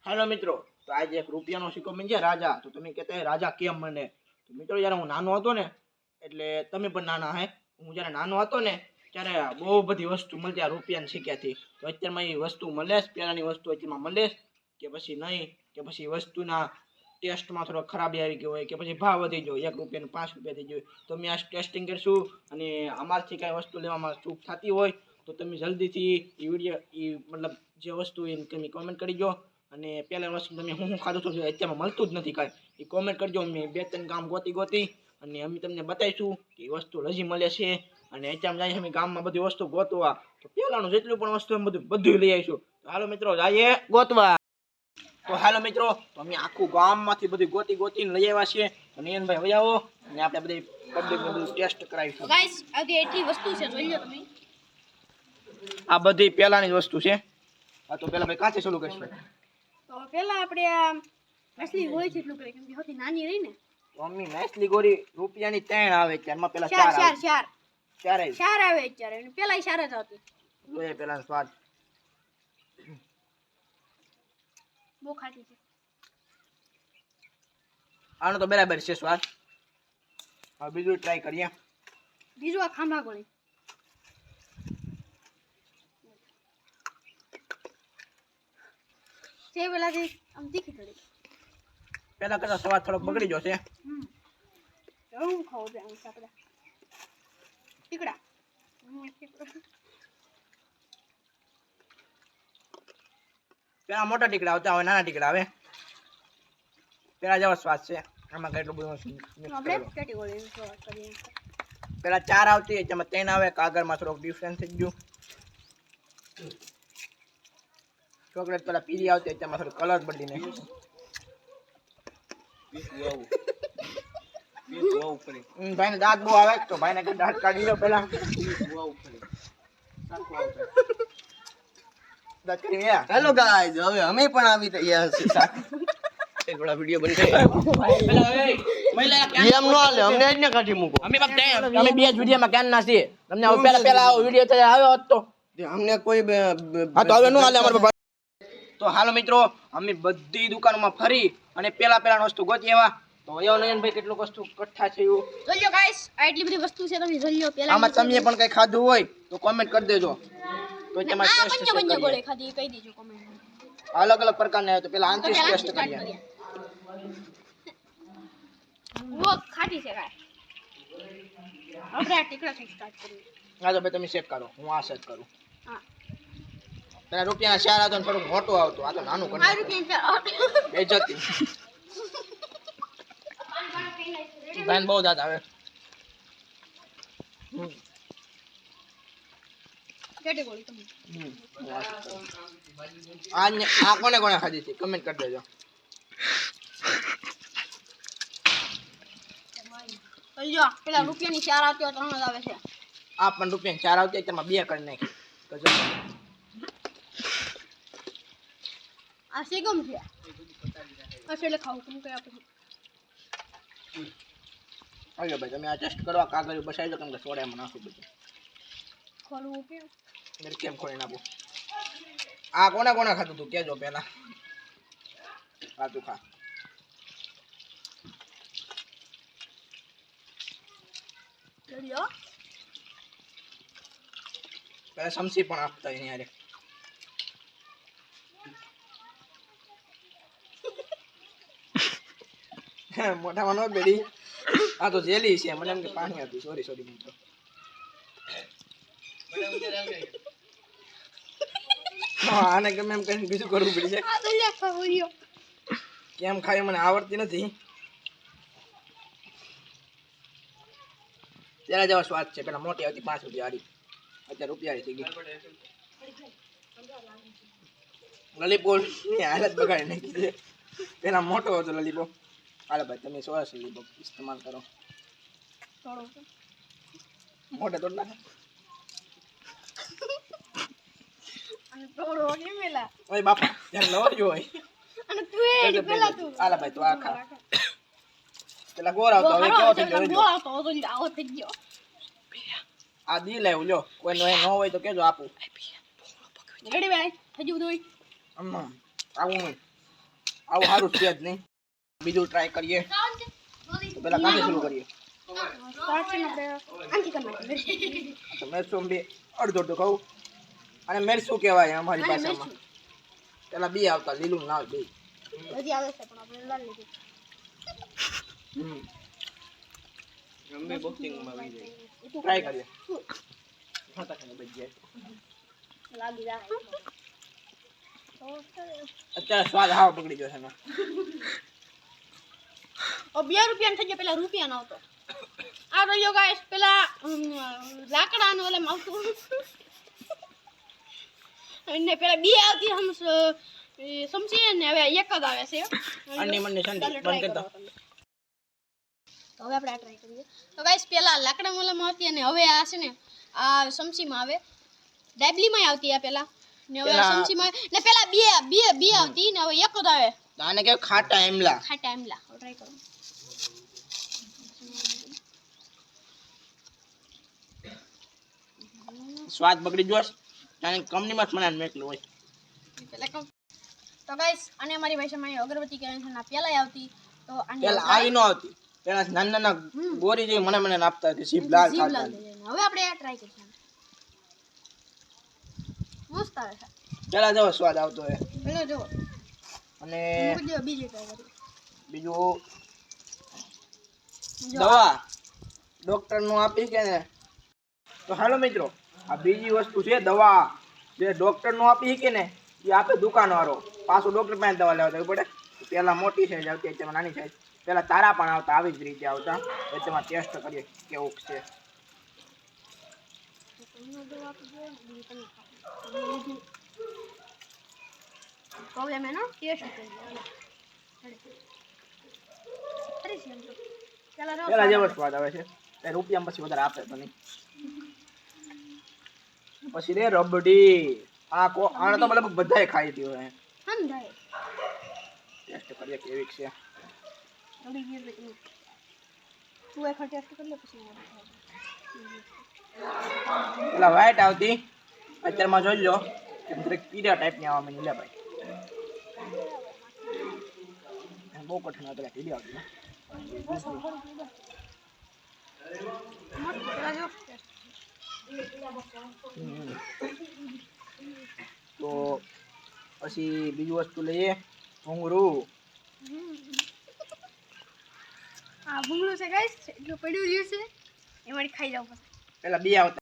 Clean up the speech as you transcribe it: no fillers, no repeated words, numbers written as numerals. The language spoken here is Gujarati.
હેલો મિત્રો, તો આજે એક રૂપિયાનો સિક્કો બની છે રાજા. તો તમે કહેતા રાજા કેમ મને? તો મિત્રો જ્યારે હું નાનો હતો ને, એટલે તમે પણ નાના હે, હું જ્યારે નાનો હતો ને ત્યારે બહુ બધી વસ્તુ મળતી આ રૂપિયાના સિક્કાથી. તો અત્યારમાં એ વસ્તુ મળે જ, પહેલાંની વસ્તુ અત્યારમાં મળે જ કે પછી નહીં, કે પછી વસ્તુના ટેસ્ટમાં થોડો ખરાબી આવી ગયો હોય, કે પછી ભાવ વધી ગયો, 1 રૂપિયાને 5 રૂપિયા થઈ ગયો. તો અમે આ ટેસ્ટિંગ કરીશું, અને અમારથી કાંઈ વસ્તુ લેવામાં ચૂક થતી હોય તો તમે જલ્દીથી એ વિડીયો મતલબ જે વસ્તુ એ તમે કોમેન્ટ કરી દો. અને પહેલા વસ્તુ તમે હું ખાધું છું અત્યારમાં મળતું જ નથી કાંઈ, એ કોમેન્ટ કરજો. અમે 2-3 ગામ ગોતી અને અમે તમને બતાવીશું કે એ વસ્તુ હજી મળે છે. અને અત્યારમાં જઈએ અમે ગામમાં બધી વસ્તુ ગોતવા, તો પહેલાંનું જેટલું પણ વસ્તુ એમ બધું લઈ આવીશું. તો હાલો મિત્રો જઈએ ગોતવા. તો હાલો મિત્રો, તો અમે આખું ગામમાંથી બધું ગોતીને લઈ આવ્યા છીએ. તો નયનભાઈ હવે આવો અને આપણે બધી પબ્લિકને બધું ટેસ્ટ કરાવીશું. ગાઈસ આ એટલી વસ્તુ છે, જોઈ લો તમે. આ બધી પહેલાંની જ વસ્તુ છે. હા, તો પહેલાં ભાઈ કાંથી શરૂ કરીશું? તો પહેલા આપણે મછલી ગોળી જેટલું કરીએ, કેમ કે સૌથી નાની રહી ને. તો અમ્મી નાસલી ગોરી રૂપિયાની 3 આવે છે, એમાં પેલા 4 આવે અત્યારે, અને પેલા 4 જ હતી. જોઈએ પેલા સ્વાદ. બહુ ખાટી છે. આનો તો બરાબર છે સ્વાદ. હવે બીજું ટ્રાય કરીએ. બીજું આ ખાંભા ગોળી. છે પેલાથી આમ તીખી થોડી. પેલા કરતા સ્વાદ થોડોક બગડી ગયો છે. હું ખાવું છે આમ આપણે ટીકડા. પેલા મોટા ટીકડા આવતા, હવે નાના ટીકડા આવે. પેલા જેવો સ્વાદ છે. આમાં કેટલું બધું આપણે કેટી ગોળી કરીએ. પેલા 4 આવતી, તેમાં 3 આવે. કાગળમાં થોડોક ડિફરન્સ થઈ ગયું. ચોકલેટ પેલા પીળી આવતી, તેમાં થોડું કલર બદલીને. ભાઈને દાંત બહુ આવે, તો ભાઈને દાંત કાઢી લો પેલા. હેલો ગાઈઝ, હવે અમે પણ આવી રહ્યા છે. થોડા વિડિયો બની જાય. એમ નો હાલે, અમને જ ને કાઢી મૂકો. અમે બે જ વિડિયોમાં કેન ના છીએ. તમને પહેલા આવો વિડિયો થઈ આવ્યો હતો તો અમને કોઈ હા, તો હવે નો હાલે અમાર બાબા. તો હાલો મિત્રો, અમે બધી દુકાનોમાં ફરી અને પેલા વસ્તુ ગોતી આવ્યા. તો એવો નયનભાઈ કેટલું વસ્તુ કઠ્ઠા થયું. જોઈ લો ગાઈસ, આ એટલી બધી વસ્તુ છે, તમે જોઈ લો. પહેલા આમાં તમે પણ કઈ ખાધું હોય તો કોમેન્ટ કરી દેજો. તો તેમાં ટેસ્ટ પંચો ગોળી ખાધી કહી દેજો કોમેન્ટમાં. અલગ અલગ પ્રકારના આવે, તો પેલા આંતરિક ટેસ્ટ કરીએ. વો ખાટી છે ગાય. આપણે આ ટીકડાથી સ્ટાર્ટ કરીએ. હા, તો ભાઈ તમે ચેક કરો, હું આ સેટ કરું. હા, પેલા રૂપિયાના 4 આવતો ને થોડું મોટું આવતું, આ તો નાનું કરી. આ રૂપિયા બેજતી ભાઈ બહુ દાંત આવે. કેટી ગોળી તમે. આ કોને ખાધી છે કમેન્ટ કરી દેજો. જો પેલા રૂપિયાની 4 આવતી હોય 3 જ આવે છે. આ પણ રૂપિયાની 4 આવતી, તેમાં 2 કરી નાખી. તો જો આ સેગમ છે. એટલે ખાવું કેમ કે આપણે હાલો ભાઈ, તમે આ ટેસ્ટ કરો. આ કાગળ બસાવી દો, કેમ કે સોડામાં નાખું બધું. ખોલવું કે કેમ ખોલી નાખું? આ કોને ખાધું તું કેજો પેલા. આ તું ખા. લ્યો. પેલા સમસી પણ આપતા હોય યારે. મોઢામાં નો બેડી. આ તો જેલી છે, મને એમ કે પાણી હતું. સોરી મિત્રો. આને ગમે એમ કઈ બીજું કરવું પડી જાય. આ તો લે ખાવ્યો. કેમ ખાવી મને આવડતી નથી. તેના જેવો સ્વાદ છે. પેલા મોટી આવતી 5 રૂપિયા વાળી, અત્યારે રૂપિયા થઈ ગઈ. લલીપોપ ની હાલત બગાડી નાખી છે. પેલા મોટો હતો લલીપોપ. હાલો ભાઈ, તમે સોસ લલીપોપ ઇસ્તેમાલ કરો. મોટે તો ના અને તોડો કે મેલા. ઓય બાપા, ધ્યાન લવજો હોય. અને તું એ પેલા તું. હાલો ભાઈ, તો આ ખા. પેલા ગોર આવતો, હવે કેવો થઈ ગયો? ગોળ આવતો તો આવો થઈ ગયો. આ દી લાવ લ્યો. કોઈ નો હોય તો કેજો આપું. રેડી ભાઈ, હજુ બધું આવું નહીં. આવું સારું છે જ નહીં. બીજું ટ્રાય કરીએ. તો પેલા કાંથી શરૂ કરીએ? તો મેરસું બે અડધો અડધો ખાવું. અને મેરસું કહેવાય અમારી ભાષામાં. પેલા બે આવતા લીલું લાલ બે. હજી આવે છે પણ આપણે લાલ લીધું. અમે બોક્સિંગમાં આવી જાય. ટ્રાય કરીએ. ખાતા ખાને બચી જાય. લાગી જાય. અત્યારે સ્વાદ હાવ પકડી ગયો છે એનો. ઓ 2 રૂપિયાનો થઈ ગયો, પેલા રૂપિયાનો આવતો. આ રહ્યો ગાઈસ પેલા લાકડાનો ઓલે આવતું. અને પેલા બે આવતી સમજી ને હવે એક જ આવે છે. અને મને શાંતિ બંધ કરતા. તો હવે આપણે આ ટ્રાય કરીએ. તો ગાઈસ પેલા લાકડા મોલામાં આવતી અને હવે આ છે ને આ સમસીમાં આવે. ડાબલીમાં આવતી આ પેલા ને હવે સમસીમાં ને પેલા બે આવતી ને હવે એક જ આવે. આને કે ખાટા એમલા. ખાટા એમલા ટ્રાય કરો. સ્વાદ બગડી ગયો છે. અને કંપનીમાં જ મને મેકલું હોય. તો ગાઈસ અને અમારી ભાષામાં અગરબત્તી કહેવાય છે. ના પેલા આવતી તો આની પેલા આવી ન આવતી. પેલા નાના નાના ગોરી જેવી મને આપતા હતી. જીભ લાલ ખાતા. હવે આપણે આ ટ્રાય કરીશું. મસ્ત આવે છે. પેલા જેવો સ્વાદ આવતો હોય. પેલો જો અને બીજી ટ્રાય કરીએ. બીજું દવા ડોક્ટર નું આપી કે ને. તો હાલો મિત્રો, આ બીજી વસ્તુ છે દવા જે ડોક્ટર નું આપી કે ને એ આપે દુકાન વાળો. પાછું ડોક્ટર પાસે દવા લેવા જવું પડે. પેલા મોટી સાઈઝ આવતી, તેમાં નાની સાઈઝ. પેલા તારા પણ આવતા આવી જ રીતે આવતા. એ તેમાં ટેસ્ટ કરીએ કેવું છે. પ્રોબ્લેમ એનો ટેસ્ટ કરી પેલા જેવો સ્વાદ આવે છે. એ રૂપિયા પછી વધારે આપે તો નહીં. પછી રે રબડી. આને તો મતલબ બધાય ખાઈ હતી હોય. સમજાય ટેસ્ટ કરીએ કેવી છે. રબડી ગીર તું એક ટેસ્ટ કરી લે પછી પેલા વ્હાઈટ આવતી, અત્યારમાં જોઈ લો કે પીળા ટાઈપની આવવા માંડી. લે ભાઈ બહુ કઠિન આવે. પેલા પીળી આવતી. તો પછી બીજું વસ્તુ લઈએ ભૂંગળું. આ ભૂંગળું છે ગાઈસ, એટલું પડ્યું રહ્યું છે એમાંથી ખાઈ જાવ. પેલા બે આવતા.